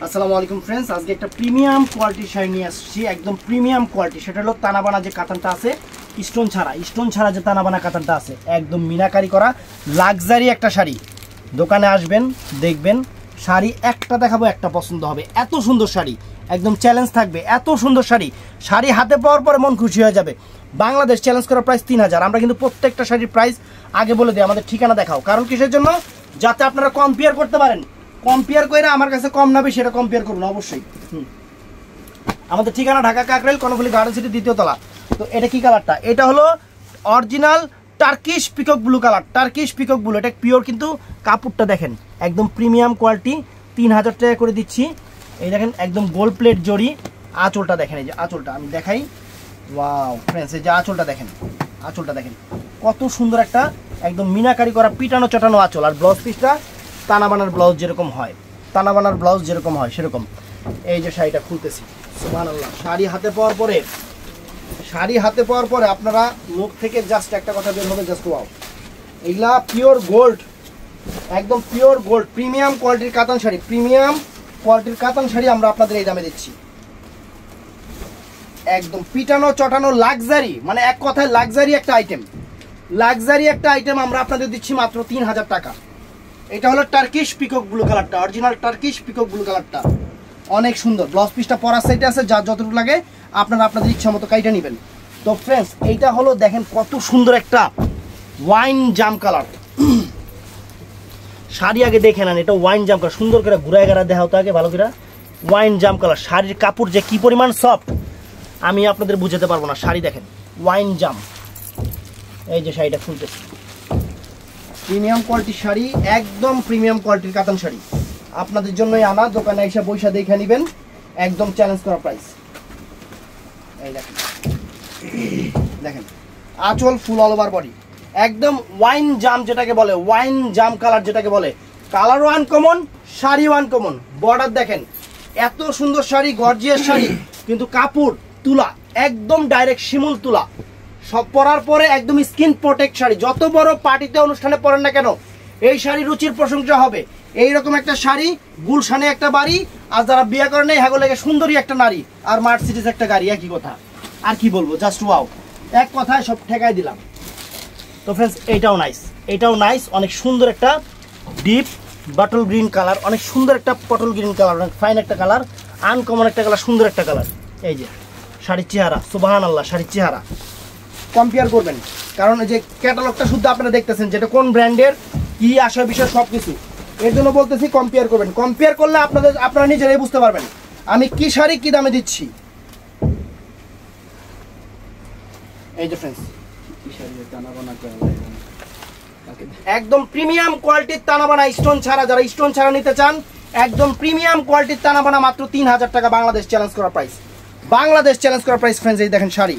আসসালামু আলাইকুম ফ্রেন্ডস, আজকে একটা প্রিমিয়াম কোয়ালিটির শাড়ি নিয়ে আসছি, একদম প্রিমিয়াম কোয়ালিটি। সেটা হলো তানাবানা যে কাতানটা আছে, স্টোন ছাড়া যে তানাবানা কাতানটা আছে, একদম মিনাকারি করা লাক্সারি একটা শাড়ি। দোকানে আসবেন, দেখবেন শাড়ি একটা দেখাবো, একটা পছন্দ হবে। এত সুন্দর শাড়ি, একদম চ্যালেঞ্জ থাকবে। এত সুন্দর শাড়ি হাতে পাওয়ার পরে মন খুশি হয়ে যাবে। বাংলাদেশ চ্যালেঞ্জ করা প্রাইস 3000। আমরা কিন্তু প্রত্যেকটা শাড়ির প্রাইস আগে বলে দিই, আমাদের ঠিকানা দেখাও। কারণ কিসের জন্য? যাতে আপনারা কম্পেয়ার করতে পারেন। কম্পেয়ার করে আমার কাছে কম না বেশি সেটা কম্পেয়ার করুন অবশ্যই। আমাদের ঠিকানা ঢাকা কাকরাইল, কর্ণফুলী গার্ডেন সিটি, 2য় তলা। তো এটা কি কালারটা? এটা হলো original Turkish peacock blue colour. Turkish peacock blue, এটা পিওর, কিন্তু কাপড়টা দেখেন একদম প্রিমিয়াম কোয়ালিটি। 3000 টাকা করে দিচ্ছি। এই দেখেন একদম গোল্ড প্লেট জড়ি। আঁচলটা দেখেন, এই যে আঁচলটা আমি দেখাই। ওয়াও ফ্রেন্ডস, এই যে আঁচলটা দেখেন, আঁচলটা দেখেন কত সুন্দর একটা একদম মিনাকারি করা পিটানো চটানো আঁচল। আর ব্লাউজ পিসটা তানাবানার ব্লাউজ যেরকম হয়, তানাবানার ব্লাউজ যেরকম হয় সেরকম। এই যে শাড়িটা খুলতেছি, সুবহানাল্লাহ। শাড়ি হাতে পাওয়ার পরে আপনারা মুখ থেকে জাস্ট একটা কথা বের হবে, জাস্ট ওয়াও। এগুলা পিওর গোল্ড, একদম পিওর গোল্ড, প্রিমিয়াম কোয়ালিটির কাতান শাড়ি। প্রিমিয়াম কোয়ালিটির কাতান শাড়ি আমরা আপনাদের এই দামে দিচ্ছি। একদম পিটানো চটানো লাক্সারি, মানে এক কথায় লাক্সারি একটা আইটেম। লাক্সারি একটা আইটেম আমরা আপনাদের দিচ্ছি মাত্র 3000 টাকা। এটা হলো টার্কিশ পিকক ব্লু কালারটা, অরিজিনাল টার্কিশ পিকক ব্লু কালারটা, অনেক সুন্দর। ব্লাউজ পিসটা পরার সাইডে আছে, যার যতটুকু লাগে আপনারা আপনাদের ইচ্ছা মতো কাইটা নেবেন। তো ফ্রেন্ডস, এইটা হলো দেখেন কত সুন্দর একটা ওয়াইন জাম কালার শাড়ি। আগে দেখে নেন, এটা ওয়াইন জাম কালার। সুন্দর করে ঘুরায় গাড়া দেখা হতো আগে ভালো করে। ওয়াইন জাম কালার, শাড়ির কাপড় যে কি পরিমাণ সফট আমি আপনাদের বুঝাতে পারবো না। শাড়ি দেখেন ওয়াইন জাম। এই যে শাড়িটা খুলতেছি, প্রিমিয়াম কোয়ালিটির শাড়ি, একদম প্রিমিয়াম কোয়ালিটির কাতান শাড়ি আপনাদের জন্যই আনা। দোকানে এসে বৈশা দেখে নেবেন, একদম চ্যালেঞ্জ করা প্রাইস। এই দেখেন, দেখেন আঁচল ফুল অল ওভার বডি, একদম ওয়াইন জাম যেটাকে বলে, ওয়াইন জাম কালার যেটাকে বলে। কালারও আনকমন, শাড়িও আনকমন। বর্ডার দেখেন, এত সুন্দর শাড়ি, গর্জিয়াস শাড়ি, কিন্তু কাপড় তুলা, একদম ডাইরেক্ট শিমুল তুলা। সব পরার পরে একদম স্কিন প্রোটেক্ট শাড়ি। যত বড় পার্টিতে অনুষ্ঠানে পরেন না কেন, এই শাড়ি রুচির প্রশংসা হবে। এইরকম একটা শাড়ি, গুলশানে একটা বাড়ি, আর যারা বিয়ে করে নেই হ্যাগো লেগে সুন্দরী একটা নারী, আর মার্সিডিজ একটা গাড়ি, একই কথা। আর কি বলবো, জাস্ট ওয়াও, এক কথায় সব ঠেকাই দিলাম। তো ফ্রেন্ডস, এইটাও নাইস, এইটাও নাইস, অনেক সুন্দর একটা ডিপ বাটল গ্রিন কালার, অনেক সুন্দর একটা পটল গ্রিন কালার, অনেক ফাইন একটা কালার, আনকমন একটা কালার, সুন্দর একটা কালার। এই যে শাড়ির চেহারা, সুবহানাল্লাহ, শাড়ির চেহারা কম্পেয়ার করবেন। কারণ এই যে ক্যাটালগটা শুদ্ধ আপনারা দেখতেছেন, যেটা কোন ব্র্যান্ডের কি আসে বিষয় সব কিছু। এর জন্য বলতেছি কম্পেয়ার করবেন। কম্পেয়ার করলে আপনারা নিজেরাই বুঝতে পারবেন আমি কি শাড়ি কি দামে দিচ্ছি। এই যে ফ্রেন্ডস, একদম প্রিমিয়াম কোয়ালিটির তানাবানা স্টোন ছাড়া, যারা স্টোন ছাড়া নিতে চান, একদম প্রিমিয়াম কোয়ালিটির তানাবানা মাত্র 3000 টাকা। বাংলাদেশ চ্যালেঞ্জ করা প্রাইস, বাংলাদেশ চ্যালেঞ্জ করা প্রাইস ফ্রেন্ডস। এই দেখেন শাড়ি,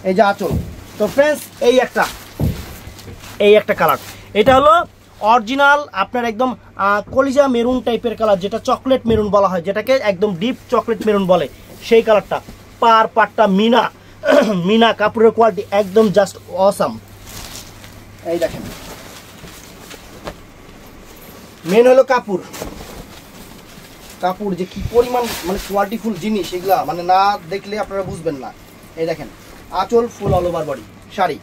এই যে আঁচল। তো ফ্রেন্ডস, এই একটা কালার, এটা হলো অরিজিনাল আপনার একদম কলিজা মেরুন টাইপের কালার, যেটা চকলেট মেরুন বলা হয়, যেটাকে একদম ডিপ চকলেট মেরুন বলে, সেই কালারটা। পাটটা মিনা কাপড়ের কোয়ালিটি একদম জাস্ট অসাম। এই দেখেন, মেন হলো কাপড় যে কি পরিমাণ মানে কোয়ালিটিফুল জিনিস, এগুলা মানে না দেখলে আপনারা বুঝবেন না। এই দেখেন আঁচল ফুল অল ওভার বডি শাড়ি।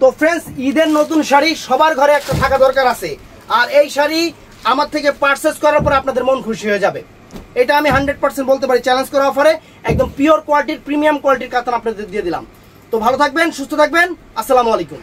তো ফ্রেন্ডস, ঈদের নতুন শাড়ি সবার ঘরে একটা থাকা দরকার আছে। আর এই শাড়ি আমার থেকে পারচেজ করার পর আপনাদের মন খুশি হয়ে যাবে, এটা আমি 100% বলতে পারি। চ্যালেঞ্জ করা অফারে একদম পিওর কোয়ালিটির প্রিমিয়াম কোয়ালিটির কাতান আপনাদের দিয়ে দিলাম। তো ভালো থাকবেন, সুস্থ থাকবেন, আসসালামু আলাইকুম।